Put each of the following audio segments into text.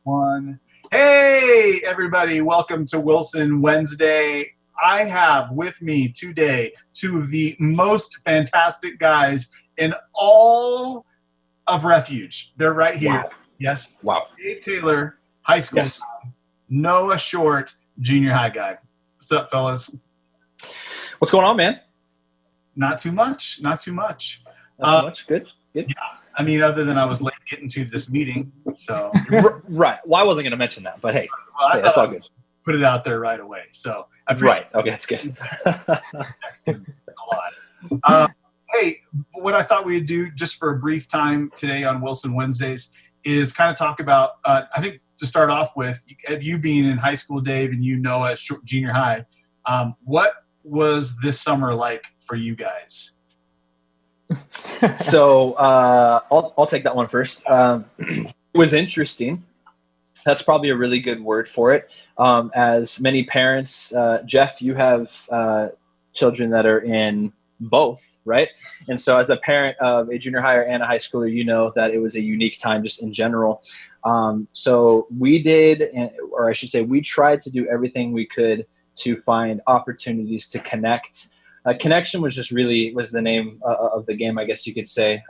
One. Hey, everybody. Welcome to Wilson Wednesday. I have with me today two of the most fantastic guys in all of Refuge. They're right here. Wow. Yes. Wow. Dave Taylor, high school Yes. guy. Noah Short, junior high guy. What's up, fellas? What's going on, man? Not too much. Not too much. Not too much. Good. Yeah. I mean, other than I was late getting to this meeting. So. Right. Well, I wasn't going to mention that, but hey, Well, that's all good. Put it out there right away. So I appreciate Right. Okay, that's good. Next a lot. Hey, what I thought we'd do just for a brief time today on Wilson Wednesdays is kind of talk about, I think to start off with, you being in high school, Dave, and you know at junior high, what was this summer like for you guys? So I'll take that one first. It was interesting. That's probably a really good word for it. As many parents, Geoff, you have children that are in both, right? And so as a parent of a junior higher and a high schooler, you know that it was a unique time just in general. So we did, or I should say we tried to do everything we could to find opportunities to connect. Connection was the name of the game, I guess you could say.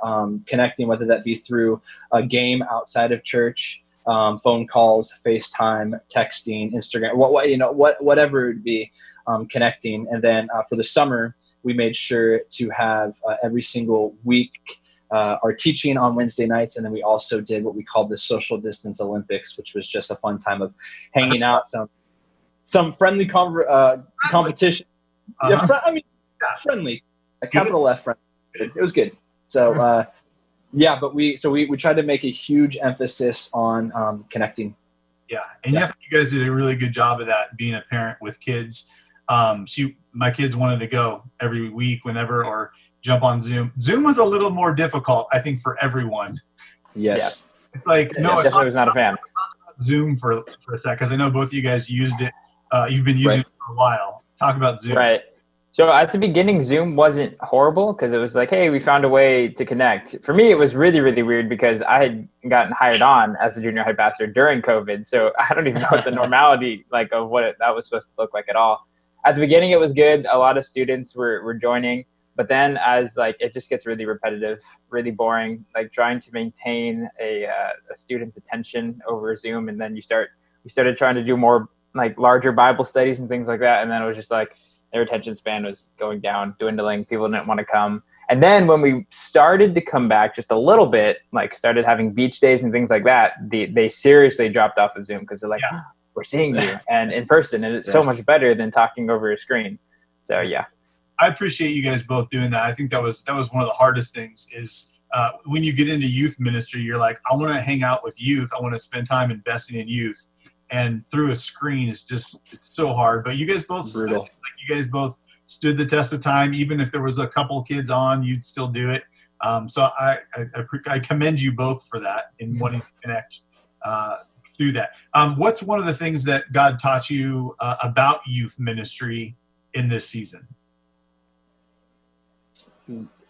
Connecting, whether that be through a game outside of church, phone calls, FaceTime, texting, Instagram, whatever it would be, connecting. And then for the summer, we made sure to have every single week our teaching on Wednesday nights. And then we also did what we called the Social Distance Olympics, which was just a fun time of hanging out, some friendly competition. Friendly, a capital F friendly. It was good. So, but we tried to make a huge emphasis on connecting. Yeah, and I think you guys did a really good job of that, being a parent with kids. My kids wanted to go every week, whenever, or jump on Zoom. Zoom was a little more difficult, I think, for everyone. Yes. It's like, no, I definitely was not a fan. Zoom for a sec, because I know both of you guys used it. You've been using it for a while. Talk about Zoom. Right. So at the beginning, Zoom wasn't horrible because it was like, hey, we found a way to connect. For me, it was really, really weird because I had gotten hired on as a junior high pastor during COVID. So I don't even know what the normality of what that was supposed to look like at all. At the beginning, it was good. A lot of students were joining. But then as it just gets really repetitive, really boring, trying to maintain a student's attention over Zoom. And then we started trying to do more larger Bible studies and things like that. And then it was just their attention span was going down, dwindling. People didn't want to come. And then when we started to come back just a little bit, started having beach days and things like that, they seriously dropped off of Zoom because they're like, we're seeing you and in person. And it's so much better than talking over a screen. So, yeah. I appreciate you guys both doing that. I think that was one of the hardest things is when you get into youth ministry, you're like, I want to hang out with youth. I want to spend time investing in youth. And through a screen, it's so hard. But you guys both stood the test of time. Even if there was a couple kids on, you'd still do it. So I commend you both for that in wanting to connect through that. What's one of the things that God taught you about youth ministry in this season?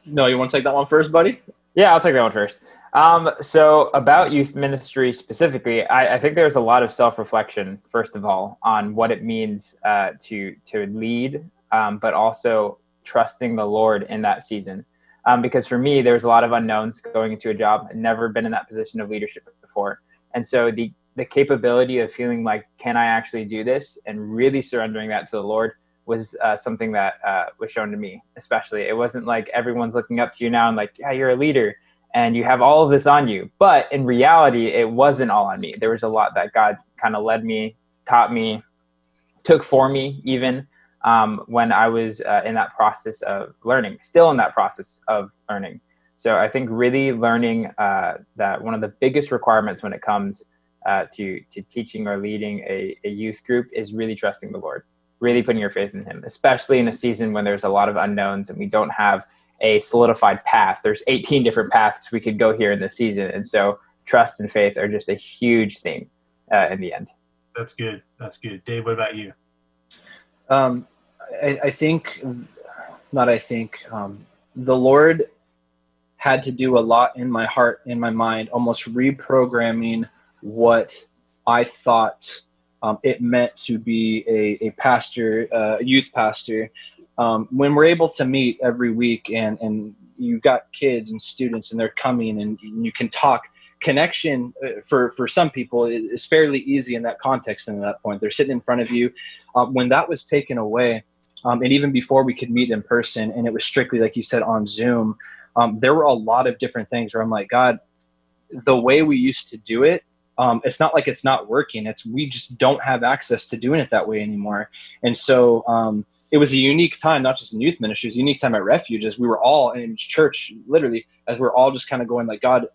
No, you want to take that one first, buddy? Yeah, I'll take that one first. So about youth ministry specifically, I think there's a lot of self-reflection, first of all, on what it means to lead, but also trusting the Lord in that season. Because for me, there was a lot of unknowns going into a job. I'd never been in that position of leadership before. And so the capability of feeling like, can I actually do this? And really surrendering that to the Lord was something that was shown to me, especially. It wasn't like everyone's looking up to you now and like, yeah, you're a leader and you have all of this on you. But in reality, it wasn't all on me. There was a lot that God kind of led me, taught me, took for me even when I was in that process of learning, still in that process of learning. So I think really learning that one of the biggest requirements when it comes to teaching or leading a youth group is really trusting the Lord. Really putting your faith in him, especially in a season when there's a lot of unknowns and we don't have a solidified path. There's 18 different paths we could go here in this season. And so trust and faith are just a huge theme in the end. That's good. That's good. Dave, what about you? I think the Lord had to do a lot in my heart, in my mind, almost reprogramming what I thought it meant to be a pastor, a youth pastor. When we're able to meet every week and you've got kids and students and they're coming and you can talk, connection for some people is fairly easy in that context. And at that point, they're sitting in front of you. When that was taken away, and even before we could meet in person, and it was strictly, like you said, on Zoom, there were a lot of different things where I'm like, God, the way we used to do it, it's not like it's not working. It's we just don't have access to doing it that way anymore. And so it was a unique time, not just in youth ministry, it was a unique time at Refuge, as we were all in church, literally, as we're all just kind of going like, God,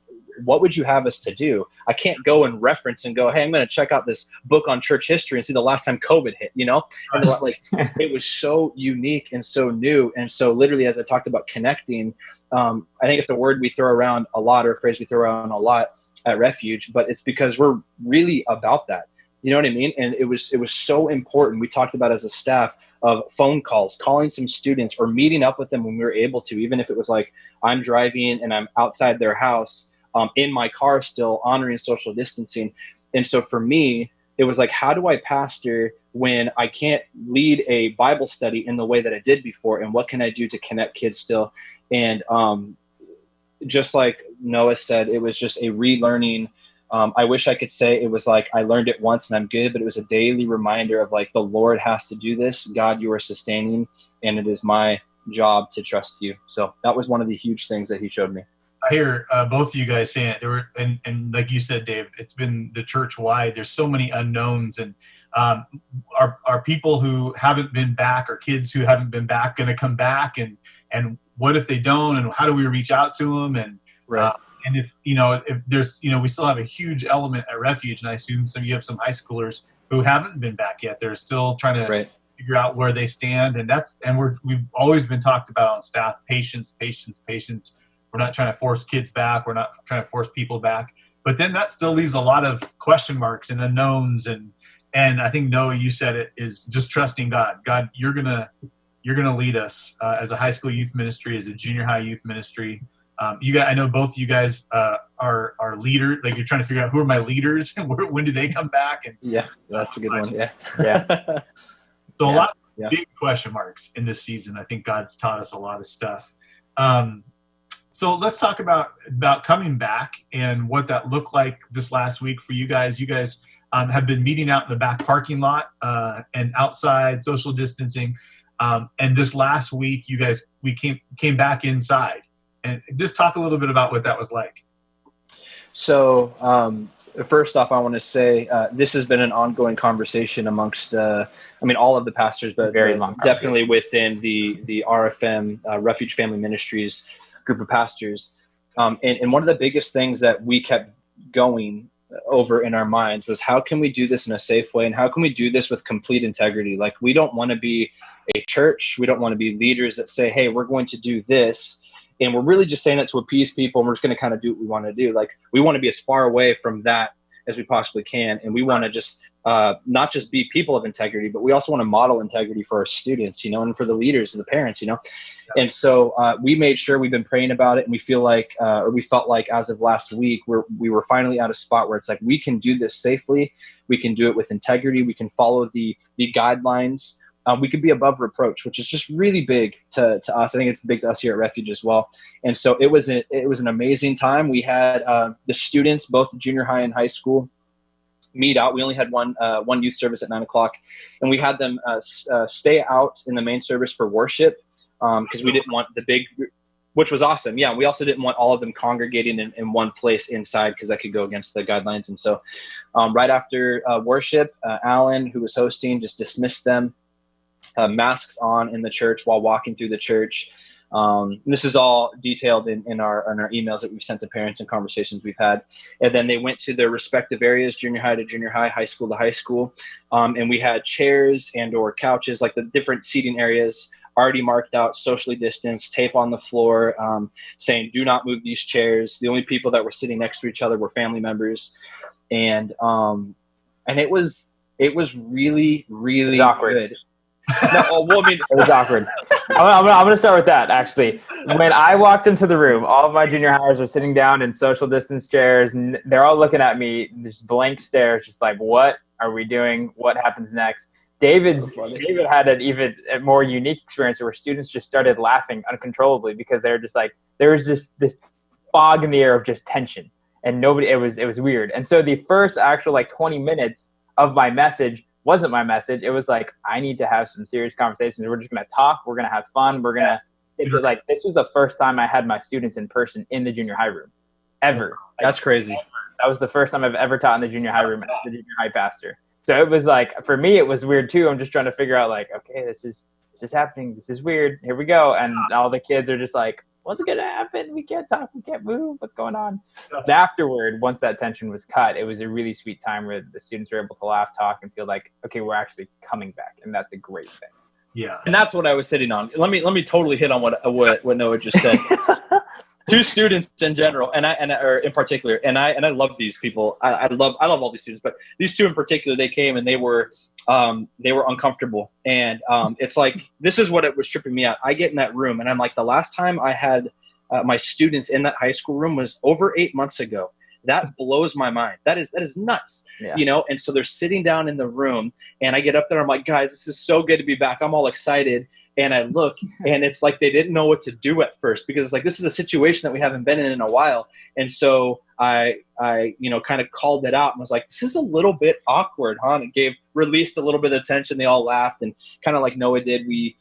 what would you have us to do? I can't go and reference and go, hey, I'm going to check out this book on church history and see the last time COVID hit, you know? And like, it was so unique and so new. And so literally, as I talked about connecting, I think it's a word we throw around a lot, or a phrase we throw around a lot at Refuge, but it's because we're really about that. You know what I mean? And it was so important. We talked about as a staff of phone calls, calling some students or meeting up with them when we were able to, even if it was like I'm driving and I'm outside their house, in my car still, honoring social distancing. And so for me, it was like, how do I pastor when I can't lead a Bible study in the way that I did before? And what can I do to connect kids still? And just like Noah said, it was just a relearning. I wish I could say it was like I learned it once and I'm good, but it was a daily reminder of like, the Lord has to do this. God, you are sustaining, and it is my job to trust you. So that was one of the huge things that he showed me. I hear both of you guys saying it. There were, and like you said, Dave, it's been the church wide. There's so many unknowns, and are people who haven't been back, or kids who haven't been back, going to come back? And what if they don't? And how do we reach out to them? And right. And if there's, we still have a huge element at Refuge, and I assume you have some high schoolers who haven't been back yet. They're still trying to figure out where they stand, and we've always been talked about on staff: patience. We're not trying to force kids back. We're not trying to force people back. But then that still leaves a lot of question marks and unknowns. And I think, Noah, you said it, is just trusting God. God, you're gonna lead us as a high school youth ministry, as a junior high youth ministry. I know both of you guys are leaders. Like, you're trying to figure out, who are my leaders and when do they come back? And yeah, that's a good one. Yeah. So a lot of big question marks in this season. I think God's taught us a lot of stuff. So let's talk about coming back and what that looked like this last week for you guys. You guys have been meeting out in the back parking lot and outside, social distancing. And this last week, we came back inside. And just talk a little bit about what that was like. So first off, I want to say this has been an ongoing conversation amongst all of the pastors, but very long definitely within the RFM, Refuge Family Ministries group of pastors. And one of the biggest things that we kept going over in our minds was, how can we do this in a safe way? And how can we do this with complete integrity? Like, we don't want to be a church. We don't want to be leaders that say, hey, we're going to do this, and we're really just saying that to appease people, and we're just going to kind of do what we want to do. Like, we want to be as far away from that as we possibly can. And we want to just not just be people of integrity, but we also want to model integrity for our students, and for the leaders and the parents, And so we made sure, we've been praying about it, and we felt like as of last week, we were finally at a spot where it's like, we can do this safely. We can do it with integrity. We can follow the guidelines. We could be above reproach, which is just really big to us. I think it's big to us here at Refuge as well. And so it was an amazing time. We had the students, both junior high and high school, meet out. We only had one youth service at 9:00, and we had them stay out in the main service for worship because we didn't want the big, which was awesome. Yeah, we also didn't want all of them congregating in one place inside, because that could go against the guidelines. And so right after worship, Alan, who was hosting, just dismissed them. Masks on in the church while walking through the church. This is all detailed in our emails that we've sent to parents and conversations we've had. And then they went to their respective areas, junior high to junior high, high school to high school. And we had chairs and or couches, like the different seating areas, already marked out, socially distanced, tape on the floor, saying, do not move these chairs. The only people that were sitting next to each other were family members. And it was really, really awkward. good. No, well, I mean, it was awkward. I'm gonna start with that. Actually, when I walked into the room, all of my junior hires are sitting down in social distance chairs, and they're all looking at me, just blank stares, just like, "What are we doing? What happens next?" David had an even more unique experience where students just started laughing uncontrollably because they were just like, there was just this fog in the air of just tension, and nobody. It was weird. And so the first actual like 20 minutes of my message wasn't my message. It was like, I need to have some serious conversations. We're just going to talk. We're going to have fun. We're going to like, this was the first time I had my students in person in the junior high room ever. Like, that's crazy. That was the first time I've ever taught in the junior high room as the junior high pastor. So it was like, for me, it was weird too. I'm just trying to figure out like, okay, this is happening. This is weird. Here we go. And all the kids are just like, what's going to happen? We can't talk. We can't move. What's going on? But afterward, once that tension was cut, it was a really sweet time where the students were able to laugh, talk, and feel like, okay, we're actually coming back. And that's a great thing. Yeah. And that's what I was sitting on. Let me totally hit on what Noah just said. Two students in general, or in particular, and I love these people. I love all these students, but these two in particular, they came and they were uncomfortable, and it's like, this is what it was tripping me out. I get in that room, and I'm like, the last time I had my students in that high school room was over 8 months ago. That blows my mind. That is nuts, you know. And so they're sitting down in the room, and I get up there. I'm like, guys, this is so good to be back. I'm all excited. And I look, and it's like they didn't know what to do at first, because it's like, this is a situation that we haven't been in a while. And so I kind of called it out and was like, this is a little bit awkward, huh? And it released a little bit of tension. They all laughed, and kind of like Noah did, we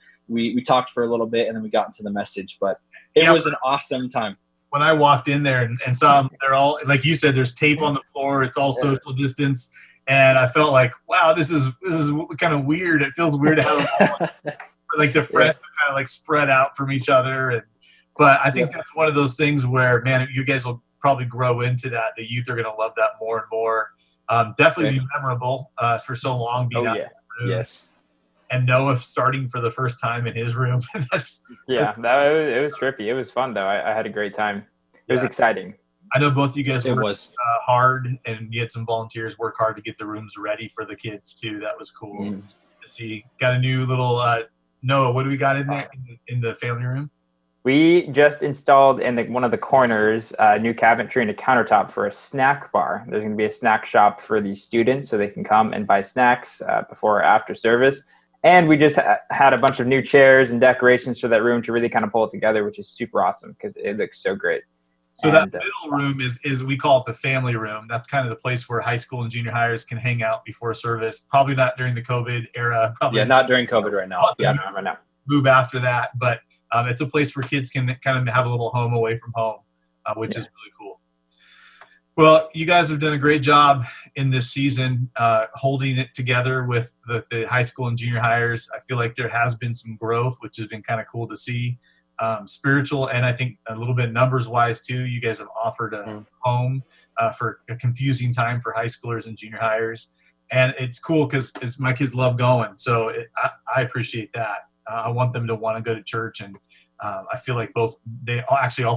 talked for a little bit, and then we got into the message. But it was an awesome time. When I walked in there and saw them, they're all, like you said, there's tape on the floor. It's all social distance. And I felt like, wow, this is kind of weird. It feels weird to have like the friends kind of like spread out from each other. But I think that's one of those things where, man, you guys will probably grow into that. The youth are going to love that more and more. Definitely be memorable for so long being out in the room. Yes. And Noah starting for the first time in his room. It was trippy. It was fun though. I had a great time. It was exciting. I know both of you guys worked hard, and you had some volunteers work hard to get the rooms ready for the kids too. That was cool to see. Got a new little Noah, what do we got in there in the family room? We just installed in one of the corners a new cabinetry and a countertop for a snack bar. There's going to be a snack shop for the students so they can come and buy snacks before or after service. And we just had a bunch of new chairs and decorations for that room to really kind of pull it together, which is super awesome because it looks so great. So that middle room is we call it the family room. That's kind of the place where high school and junior hires can hang out before service. Probably not during the COVID era. Probably not during COVID right now. Not right now. Move after that, but it's a place where kids can kind of have a little home away from home, which is really cool. Well, you guys have done a great job in this season holding it together with the high school and junior hires. I feel like there has been some growth, which has been kind of cool to see. Spiritual and I think a little bit numbers wise too. You guys have offered a home for a confusing time for high schoolers and junior hires, and it's cool because my kids love going. So I appreciate that. I want them to want to go to church, and I feel like all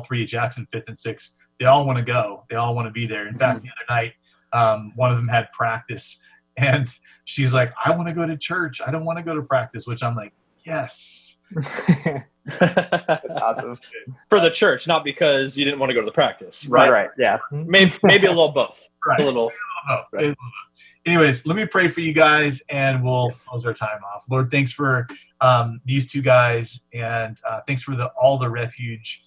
three at Jackson, 5th and 6th, they all want to go. They all want to be there. In fact, the other night, one of them had practice, and she's like, "I want to go to church. I don't want to go to practice," which I'm like, yes. That's awesome. For the church, not because you didn't want to go to the practice. Right. Yeah. Maybe a little both. Right. A little both. Right. Anyways, let me pray for you guys, and we'll close our time off. Lord, thanks for these two guys, and thanks for all the Refuge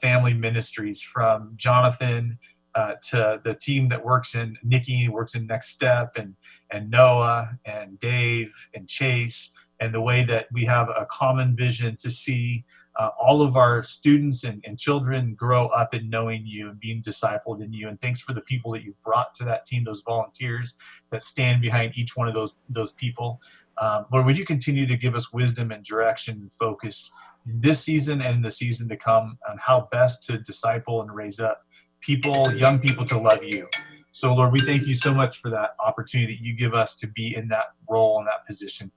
family ministries, from Jonathan to the team that works in Nikki, works in Next Step, and Noah and Dave and Chase, and the way that we have a common vision to see all of our students and children grow up in knowing you and being discipled in you. And thanks for the people that you've brought to that team, those volunteers that stand behind each one of those people. Lord, would you continue to give us wisdom and direction and focus this season and the season to come on how best to disciple and raise up young people to love you. So Lord, we thank you so much for that opportunity that you give us to be in that role and that position.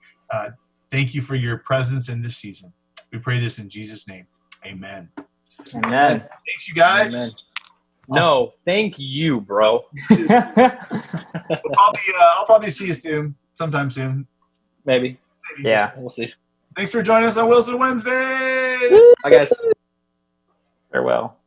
Thank you for your presence in this season. We pray this in Jesus' name. Amen. Amen. Thanks, you guys. Amen. No, thank you, bro. I'll probably see you soon, sometime soon. Maybe. Yeah. We'll see. Thanks for joining us on Wilson Wednesdays. Bye, guys. Farewell.